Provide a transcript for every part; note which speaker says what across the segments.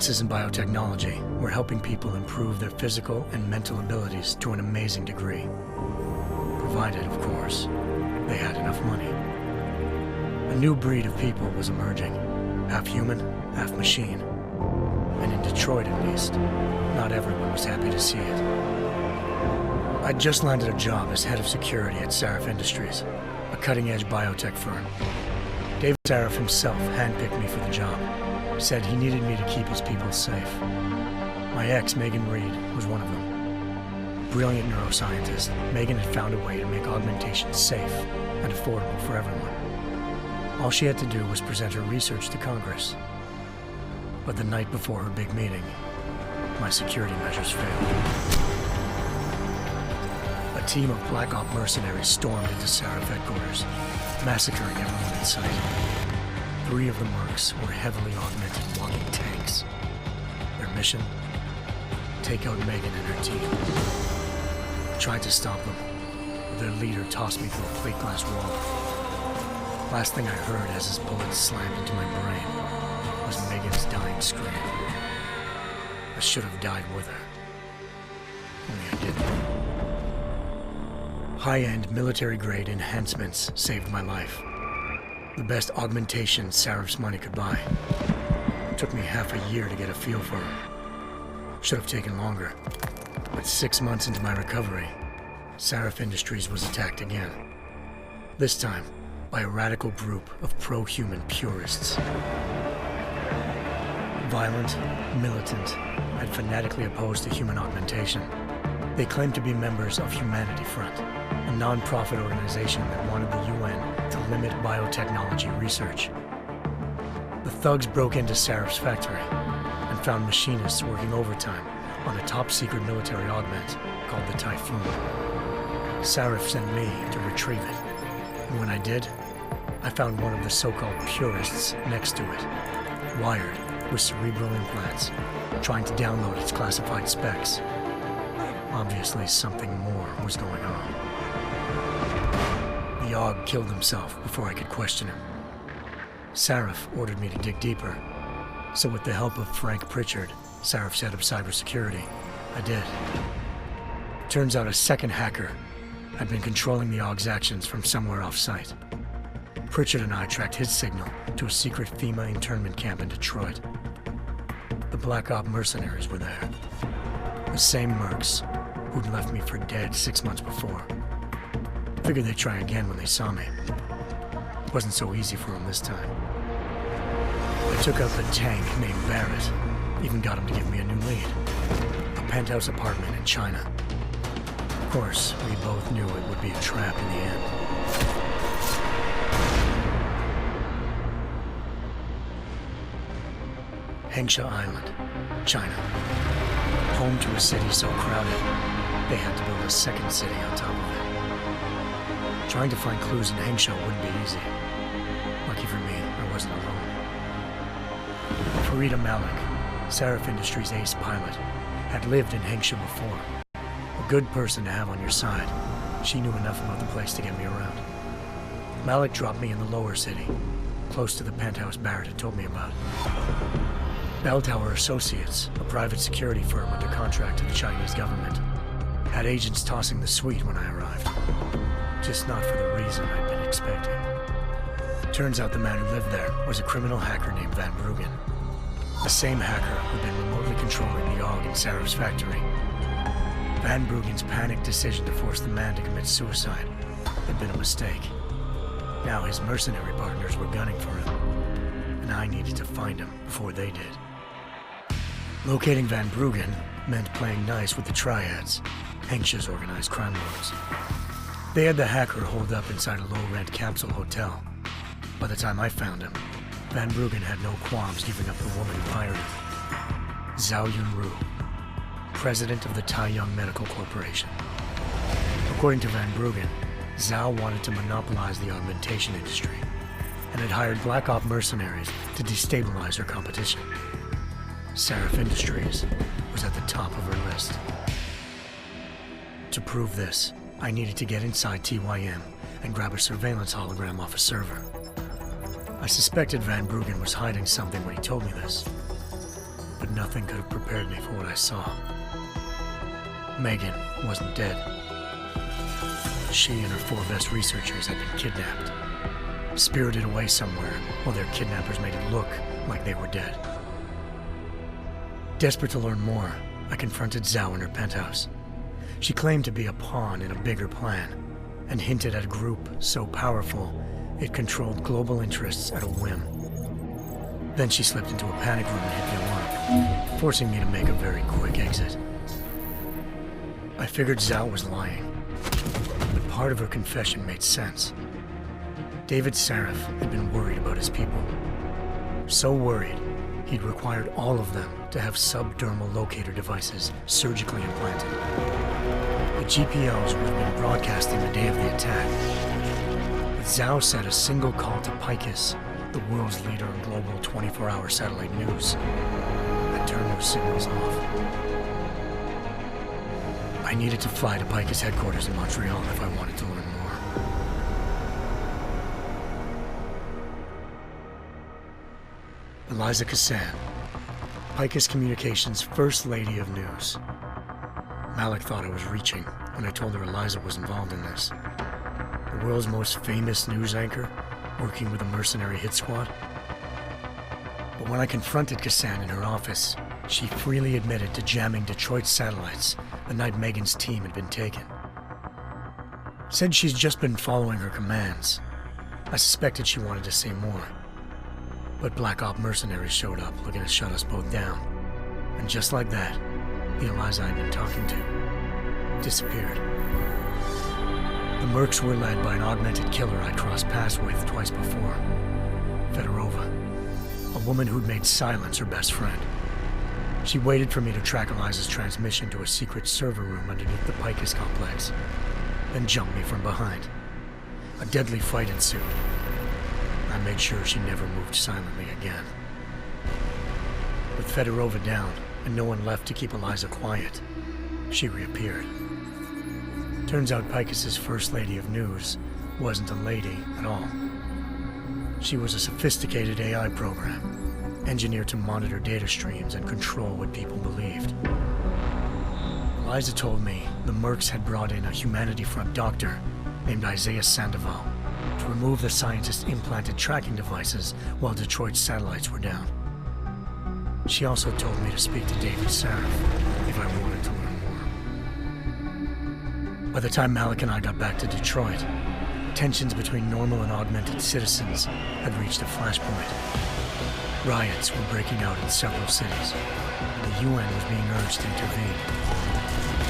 Speaker 1: Advances in biotechnology were helping people improve their physical and mental abilities to an amazing degree. Provided, of course, they had enough money. A new breed of people was emerging, half human, half machine. And in Detroit, at least, not everyone was happy to see it. I'd just landed a job as head of security at Sarif Industries, a cutting-edge biotech firm. David Sarif himself handpicked me for the job. Said he needed me to keep his people safe. My ex, Megan Reed, was one of them. Brilliant neuroscientist, Megan had found a way to make augmentation safe and affordable for everyone. All she had to do was present her research to Congress. But the night before her big meeting, my security measures failed. A team of Black Op mercenaries stormed into Sarif headquarters, massacring everyone in sight. 3 of the mercs were heavily augmented walking tanks. Their mission? Take out Megan and her team. I tried to stop them, but their leader tossed me through a plate glass wall. Last thing I heard as his bullets slammed into my brain was Megan's dying scream. I should have died with her. Only I didn't. High-end military-grade enhancements saved my life. The best augmentation Sarif's money could buy. It took me half a year to get a feel for her. Should have taken longer. But 6 months into my recovery, Sarif Industries was attacked again. This time, by a radical group of pro-human purists. Violent, militant, and fanatically opposed to human augmentation. They claimed to be members of Humanity Front, a non-profit organization that wanted the UN to limit biotechnology research. The thugs broke into Sarif's factory and found machinists working overtime on a top-secret military augment called the Typhoon. Sarif sent me to retrieve it, and when I did, I found one of the so-called purists next to it, wired with cerebral implants, trying to download its classified specs. Obviously, something more was going on. The AUG killed himself before I could question him. Sarif ordered me to dig deeper, so with the help of Frank Pritchard, Sarif's head of cybersecurity, I did. Turns out a second hacker had been controlling the AUG's actions from somewhere off-site. Pritchard and I tracked his signal to a secret FEMA internment camp in Detroit. The Black Op mercenaries were there. The same mercs who'd left me for dead 6 months before. Figured they'd try again when they saw me. It wasn't so easy for them this time. I took out the tank named Barrett, even got him to give me a new lead. A penthouse apartment in China. Of course, we both knew it would be a trap in the end. Hengsha Island, China. Home to a city so crowded, they had to build a second city on top of it. Trying to find clues in Hengsha wouldn't be easy. Lucky for me, I wasn't alone. Farida Malik, Sarif Industries' ace pilot, had lived in Hengsha before. A good person to have on your side. She knew enough about the place to get me around. Malik dropped me in the lower city, close to the penthouse Barrett had told me about. Bell Tower Associates, a private security firm under contract to the Chinese government, had agents tossing the suite when I arrived. Just not for the reason I'd been expecting. Turns out the man who lived there was a criminal hacker named Van Bruggen. The same hacker who'd been remotely controlling the AUG in Sarif's factory. Van Bruggen's panicked decision to force the man to commit suicide had been a mistake. Now his mercenary partners were gunning for him, and I needed to find him before they did. Locating Van Bruggen meant playing nice with the Triads, Hengsha's organized crime lords. They had the hacker holed up inside a low-rent capsule hotel. By the time I found him, Van Bruggen had no qualms giving up the woman who hired him. Zhao Yunru, president of the Taiyang Medical Corporation. According to Van Bruggen, Zhao wanted to monopolize the augmentation industry and had hired Black Op mercenaries to destabilize her competition. Sarif Industries was at the top of her list. To prove this, I needed to get inside TYM and grab a surveillance hologram off a server. I suspected Van Bruggen was hiding something when he told me this, but but nothing could have prepared me for what I saw. Megan wasn't dead. She and her 4 best researchers had been kidnapped, spirited away somewhere while their kidnappers made it look like they were dead. Desperate to learn more, I confronted Zhao in her penthouse. She claimed to be a pawn in a bigger plan, and hinted at a group so powerful it controlled global interests at a whim. Then she slipped into a panic room and hit the alarm, forcing me to make a very quick exit. I figured Zhao was lying, but part of her confession made sense. David Sarif had been worried about his people. So worried, he'd required all of them to have subdermal locator devices surgically implanted. The GPOs would have been broadcasting the day of the attack. But Zhao said a single call to Picus, the world's leader in global 24-hour satellite news, had turned those signals off. I needed to fly to Picus headquarters in Montreal if I wanted to learn more. Eliza Cassan, Picus Communications' First Lady of News. Malik thought I was reaching when I told her Eliza was involved in this. The world's most famous news anchor, working with a mercenary hit squad. But when I confronted Cassan in her office, she freely admitted to jamming Detroit's satellites the night Megan's team had been taken. Said she's just been following her commands. I suspected she wanted to say more. But Black Op mercenaries showed up looking to shut us both down. And just like that, the Eliza I'd been talking to disappeared. The Mercs were led by an augmented killer I'd crossed paths with twice before, Fedorova, a woman who'd made silence her best friend. She waited for me to track Eliza's transmission to a secret server room underneath the Picus complex, then jumped me from behind. A deadly fight ensued. I made sure she never moved silently again. With Fedorova down and no one left to keep Eliza quiet, she reappeared. Turns out Picus's First Lady of News wasn't a lady at all. She was a sophisticated AI program, engineered to monitor data streams and control what people believed. Eliza told me the Mercs had brought in a Humanity Front doctor named Isaiah Sandoval to remove the scientist's implanted tracking devices while Detroit's satellites were down. She also told me to speak to David Sarif if I wanted to learn more. By the time Malik and I got back to Detroit, tensions between normal and augmented citizens had reached a flashpoint. Riots were breaking out in several cities, and the UN was being urged to intervene.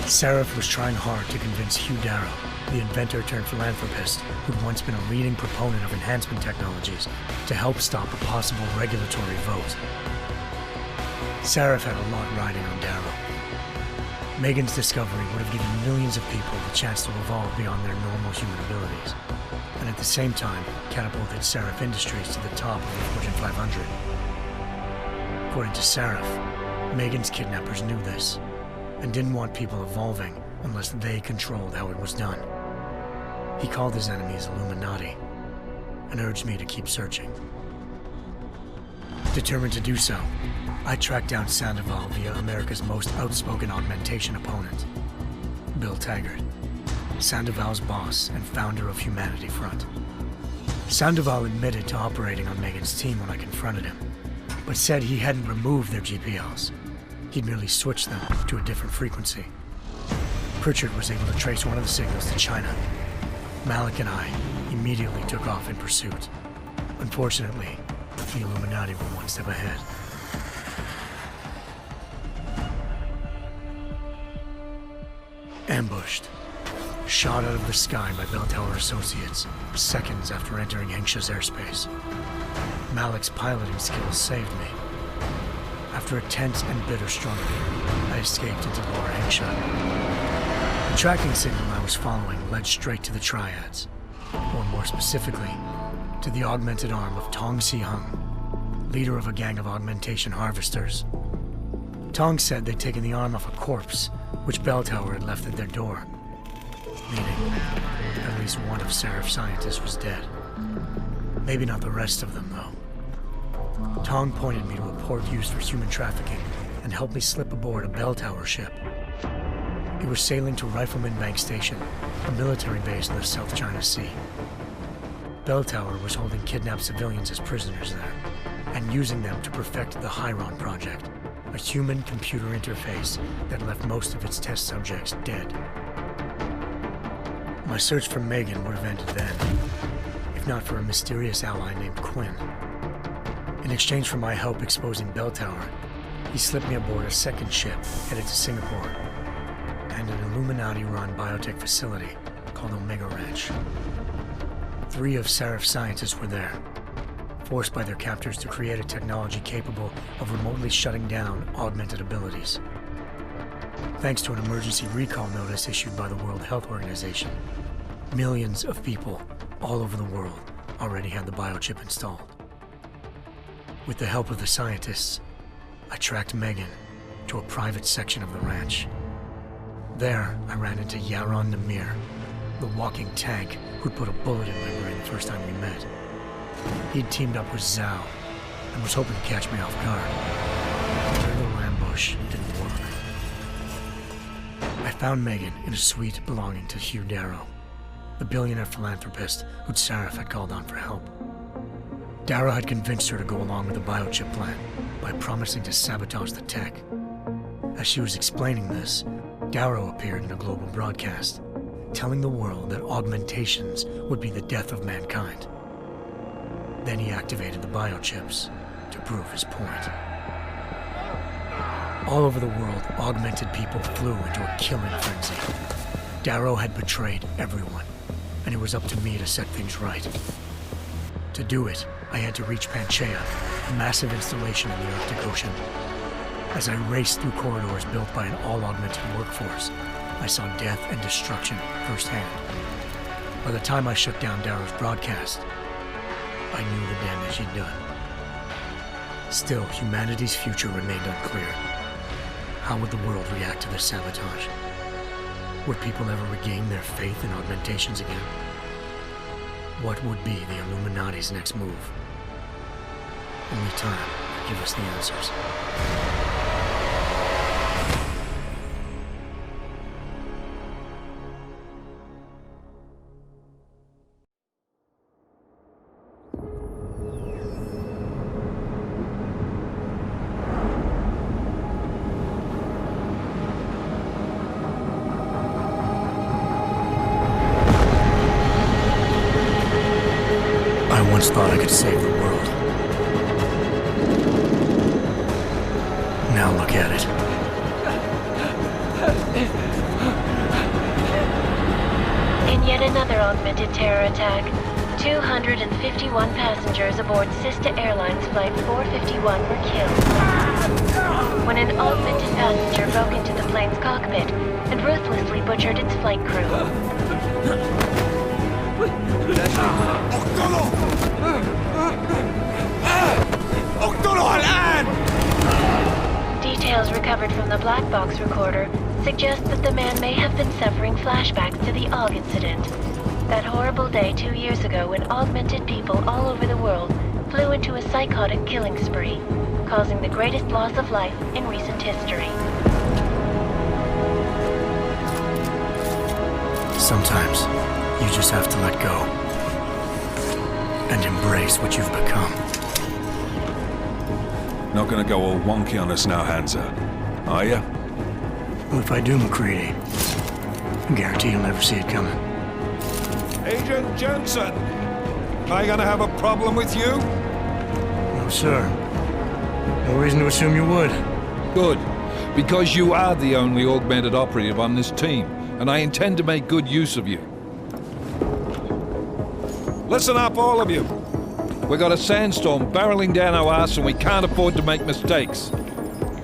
Speaker 1: Sarif was trying hard to convince Hugh Darrow, the inventor turned philanthropist who'd once been a leading proponent of enhancement technologies, to help stop a possible regulatory vote. Sarif had a lot riding on Darrow. Megan's discovery would have given millions of people the chance to evolve beyond their normal human abilities, and at the same time catapulted Sarif Industries to the top of the Fortune 500. According to Sarif, Megan's kidnappers knew this, and didn't want people evolving unless they controlled how it was done. He called his enemies Illuminati, and urged me to keep searching. Determined to do so, I tracked down Sandoval via America's most outspoken augmentation opponent, Bill Taggart, Sandoval's boss and founder of Humanity Front. Sandoval admitted to operating on Megan's team when I confronted him, but said he hadn't removed their GPLs. He'd merely switched them to a different frequency. Pritchard was able to trace one of the signals to China. Malik and I immediately took off in pursuit. Unfortunately, the Illuminati were one step ahead. Ambushed. Shot out of the sky by Bell Tower Associates, seconds after entering Hengsha's airspace. Malik's piloting skills saved me. After a tense and bitter struggle, I escaped into Lower Hengsha. The tracking signal I was following led straight to the Triads, or more specifically, to the augmented arm of Tong Si-hung, leader of a gang of augmentation harvesters. Tong said they'd taken the arm off a corpse, which Bell Tower had left at their door, meaning at least one of Sarif's scientists was dead. Maybe not the rest of them, though. Tong pointed me to a port used for human trafficking and helped me slip aboard a bell tower ship. It was sailing to Rifleman Bank Station, a military base in the South China Sea. Bell Tower was holding kidnapped civilians as prisoners there, and using them to perfect the Chiron Project, a human-computer interface that left most of its test subjects dead. My search for Megan would have ended then, if not for a mysterious ally named Quinn. In exchange for my help exposing Bell Tower, he slipped me aboard a second ship headed to Singapore and an Illuminati-run biotech facility called Omega Ranch. 3 of Seraph's scientists were there, forced by their captors to create a technology capable of remotely shutting down augmented abilities. Thanks to an emergency recall notice issued by the World Health Organization, millions of people all over the world already had the biochip installed. With the help of the scientists, I tracked Megan to a private section of the ranch. There, I ran into Yaron Namir, the walking tank who'd put a bullet in my brain the first time we met. He'd teamed up with Zhao and was hoping to catch me off guard. Their little ambush didn't work. I found Megan in a suite belonging to Hugh Darrow, the billionaire philanthropist who'd Seraph had called on for help. Darrow had convinced her to go along with the biochip plan by promising to sabotage the tech. As she was explaining this, Darrow appeared in a global broadcast, telling the world that augmentations would be the death of mankind. Then he activated the biochips to prove his point. All over the world, augmented people flew into a killing frenzy. Darrow had betrayed everyone, and it was up to me to set things right. To do it, I had to reach Panchaea, a massive installation in the Arctic Ocean. As I raced through corridors built by an all-augmented workforce, I saw death and destruction firsthand. By the time I shut down Darrow's broadcast, I knew the damage he'd done. Still, humanity's future remained unclear. How would the world react to this sabotage? Would people ever regain their faith in augmentations again? What would be the Illuminati's next move? Only time could give us the answers. I once thought I could save the world. Now look at it.
Speaker 2: In yet another augmented terror attack, 251 passengers aboard sister airlines Flight 451 were killed when an augmented passenger broke into the plane's cockpit and ruthlessly butchered its flight crew. Details recovered from the black box recorder suggest that the man may have been suffering flashbacks to the AUG incident. That horrible day 2 years ago when augmented people all over the world flew into a psychotic killing spree, causing the greatest loss of life in recent history.
Speaker 1: Sometimes, you just have to let go and embrace what you've become.
Speaker 3: Not gonna go all wonky on us now, Hansa, are ya?
Speaker 1: Well, if I do, McCready, I guarantee you'll never see it coming.
Speaker 3: Agent Jensen! Am I gonna have a problem with you?
Speaker 1: No, sir. No reason to assume you would.
Speaker 4: Good, because you are the only augmented operative on this team, and I intend to make good use of you.
Speaker 3: Listen up, all of you.
Speaker 4: We got a sandstorm barreling down our arse and we can't afford to make mistakes.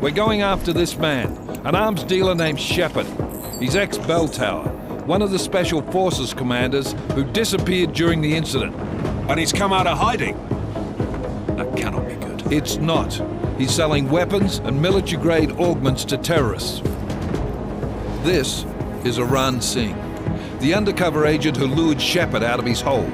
Speaker 4: We're going after this man, an arms dealer named Shepard. He's ex-Bell Tower, one of the Special Forces commanders who disappeared during the incident.
Speaker 3: And he's come out of hiding. That cannot be good.
Speaker 4: It's not. He's selling weapons and military-grade augments to terrorists. This is Aran Singh, the undercover agent who lured Shepard out of his hole.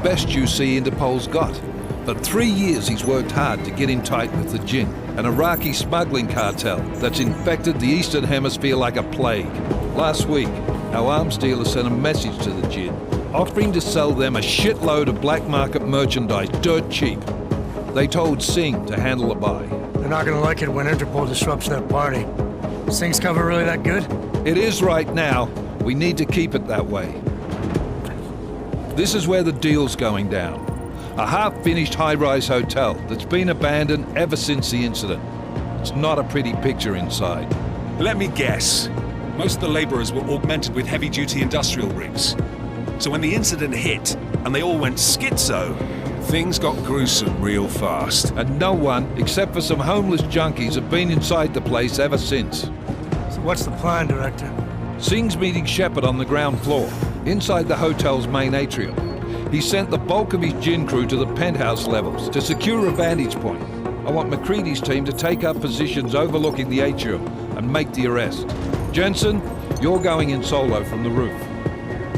Speaker 4: Best you see Interpol's got. For 3 years he's worked hard to get in tight with the Jinn, an Iraqi smuggling cartel that's infected the Eastern Hemisphere like a plague. Last week, our arms dealer sent a message to the Jinn, offering to sell them a shitload of black market merchandise dirt cheap. They told Singh to handle the buy.
Speaker 1: They're not gonna like it when Interpol disrupts their party. Sing's cover really that good?
Speaker 4: It is right now. We need to keep it that way. This is where the deal's going down. A half-finished high-rise hotel that's been abandoned ever since the incident. It's not a pretty picture inside.
Speaker 5: Let me guess. Most of the laborers were augmented with heavy-duty industrial rigs. So when the incident hit, and they all went schizo, things got gruesome real fast.
Speaker 4: And no one, except for some homeless junkies, have been inside the place ever since.
Speaker 1: So what's the plan, Director?
Speaker 4: Singh's meeting Shepard on the ground floor, inside the hotel's main atrium. He sent the bulk of his Jinn crew to the penthouse levels to secure a vantage point. I want McCready's team to take up positions overlooking the atrium and make the arrest. Jensen, you're going in solo from the roof.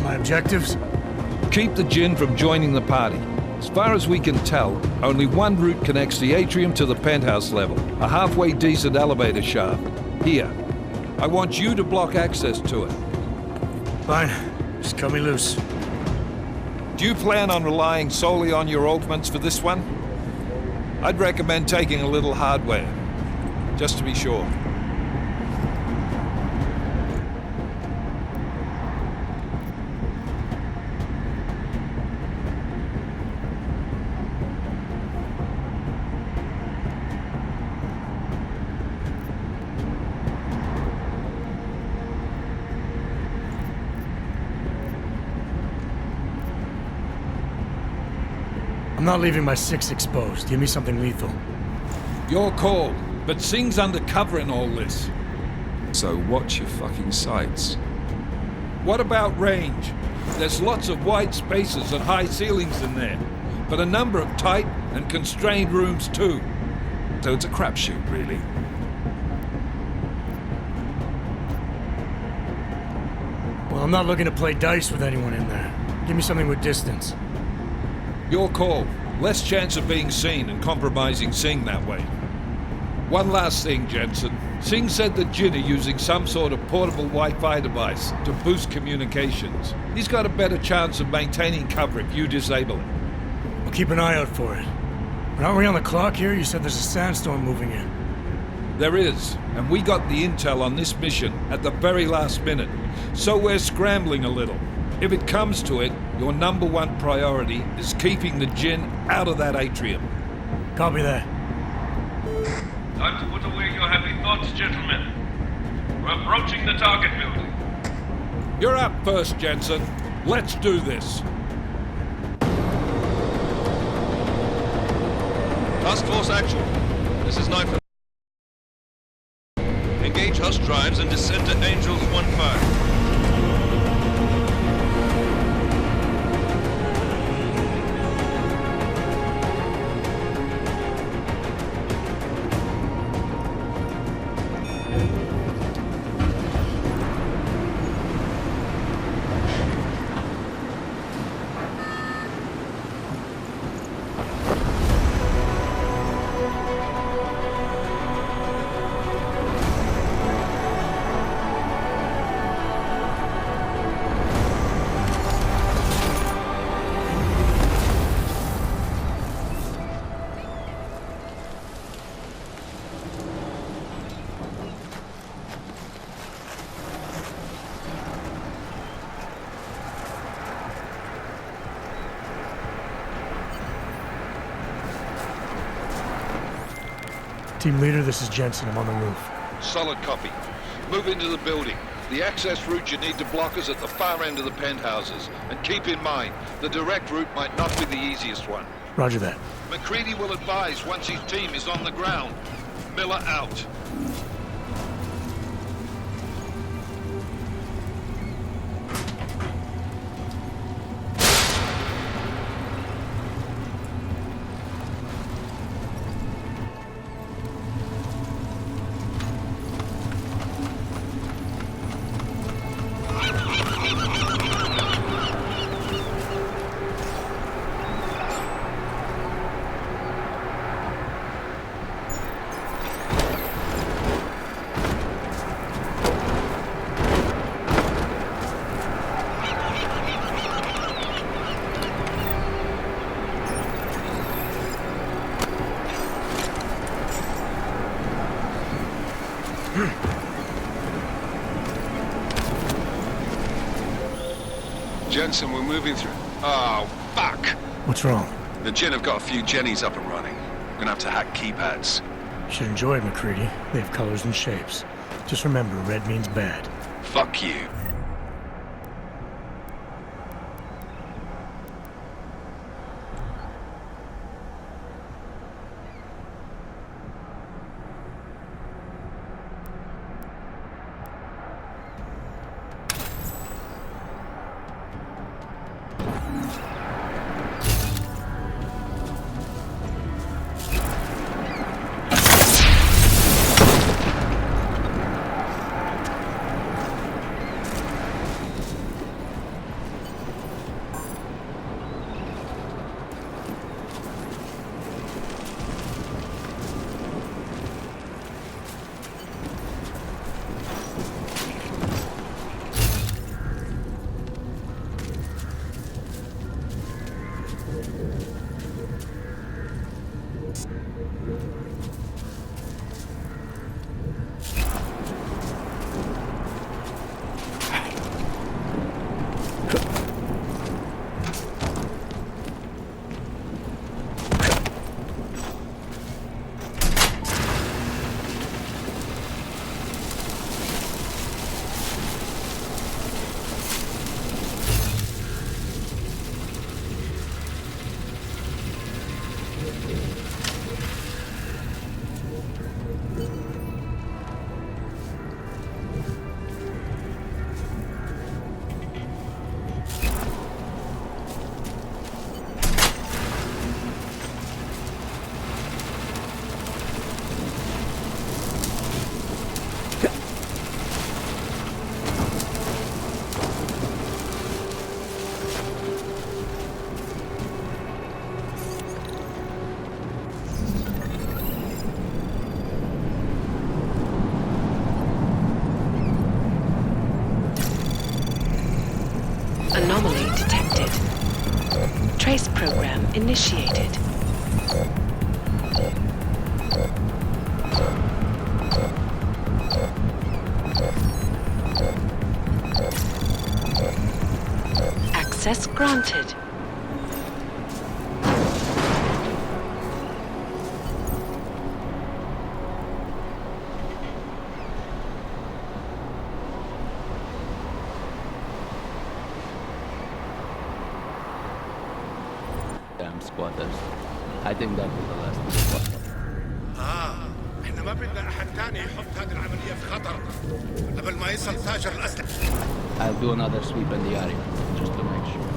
Speaker 1: My objectives?
Speaker 4: Keep the Jinn from joining the party. As far as we can tell, only one route connects the atrium to the penthouse level, a halfway decent elevator shaft. Here. I want you to block access to it.
Speaker 1: Fine. Just cut me loose.
Speaker 4: Do you plan on relying solely on your augments for this one? I'd recommend taking a little hardware, just to be sure.
Speaker 1: I'm not leaving my 6 exposed. Give me something lethal.
Speaker 4: Your call, but Singh's undercover in all this.
Speaker 5: So watch your fucking sights.
Speaker 4: What about range? There's lots of wide spaces and high ceilings in there, but a number of tight and constrained rooms too.
Speaker 5: So it's a crapshoot, really.
Speaker 1: Well, I'm not looking to play dice with anyone in there. Give me something with distance.
Speaker 4: Your call. Less chance of being seen and compromising Singh that way. One last thing, Jensen. Singh said the Jinn are using some sort of portable Wi-Fi device to boost communications. He's got a better chance of maintaining cover if you disable it.
Speaker 1: We'll keep an eye out for it. But aren't we on the clock here? You said there's a sandstorm moving in.
Speaker 4: There is, and we got the intel on this mission at the very last minute, so we're scrambling a little. If it comes to it, your number one priority is keeping the Jinn out of that atrium.
Speaker 1: Copy that.
Speaker 6: Time to put away your heavy thoughts, gentlemen. We're approaching the target building.
Speaker 4: You're up first, Jensen. Let's do this.
Speaker 7: Task Force Actual. This is 9 for... Engage Hush drives and descend to Angels 1-5.
Speaker 1: Team leader, this is Jensen. I'm on the roof.
Speaker 8: Solid copy. Move into the building. The access route you need to block is at the far end of the penthouses. And keep in mind, the direct route might not be the easiest one.
Speaker 1: Roger that.
Speaker 8: McCready will advise once his team is on the ground. Miller out. Jensen, we're moving through. Oh, fuck!
Speaker 1: What's wrong?
Speaker 8: The Jinn have got a few Jennies up and running. We're gonna have to hack keypads.
Speaker 1: You should enjoy it, McCready. They have colors and shapes. Just remember, red means bad.
Speaker 8: Fuck you.
Speaker 9: Anomaly detected. Trace program initiated. Access granted.
Speaker 10: Damn squatters. I think that was the last squatter.
Speaker 11: احنا ما بدنا احد تاني يحط هذه العملية في خطر قبل ما يصل تاجر الأسلحة.
Speaker 10: I'll do another sweep in the area, just to make sure.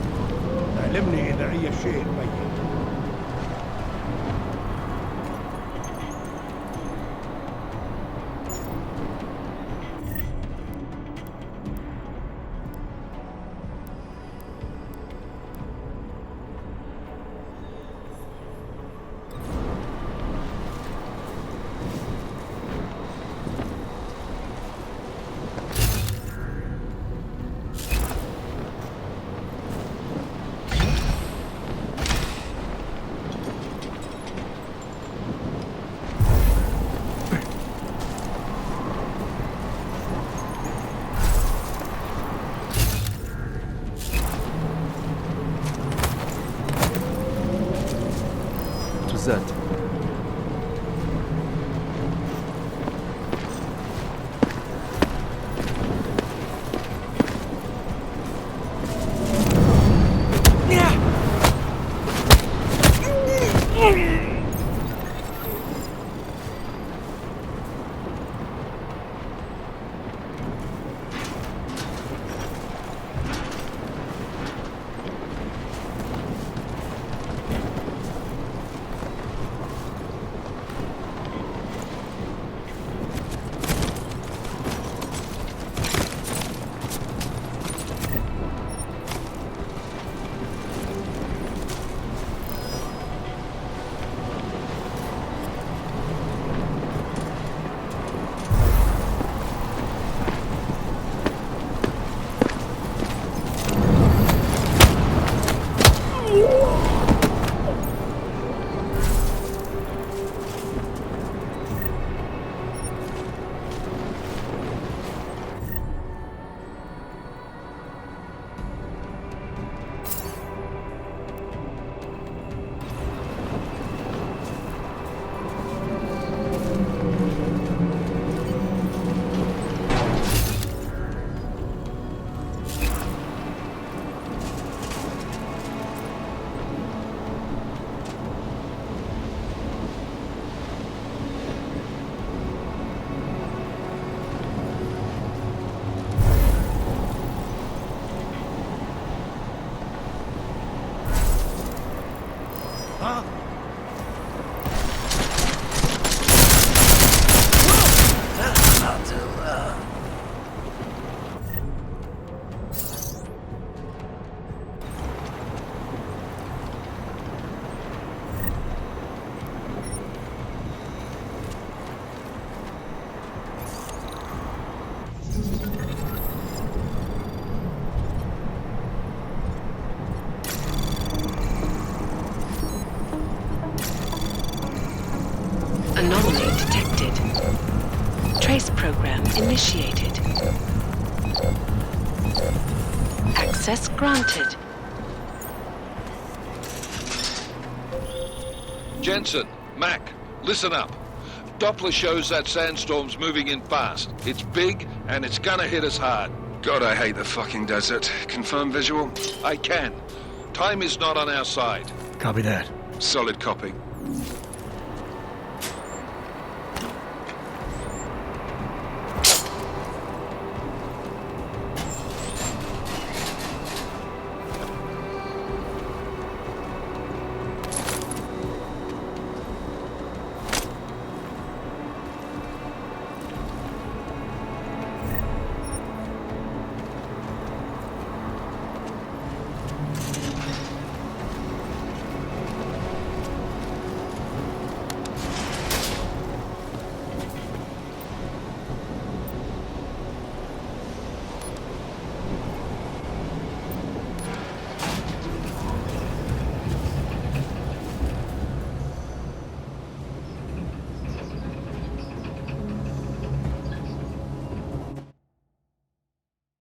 Speaker 11: علمني إذا أي شيء ميت.
Speaker 9: Trace program initiated. Access granted.
Speaker 8: Jensen, Mac, listen up. Doppler shows that sandstorm's moving in fast. It's big, and it's gonna hit us hard.
Speaker 5: God, I hate the fucking desert. Confirm visual?
Speaker 8: I can. Time is not on our side.
Speaker 1: Copy that.
Speaker 5: Solid copy.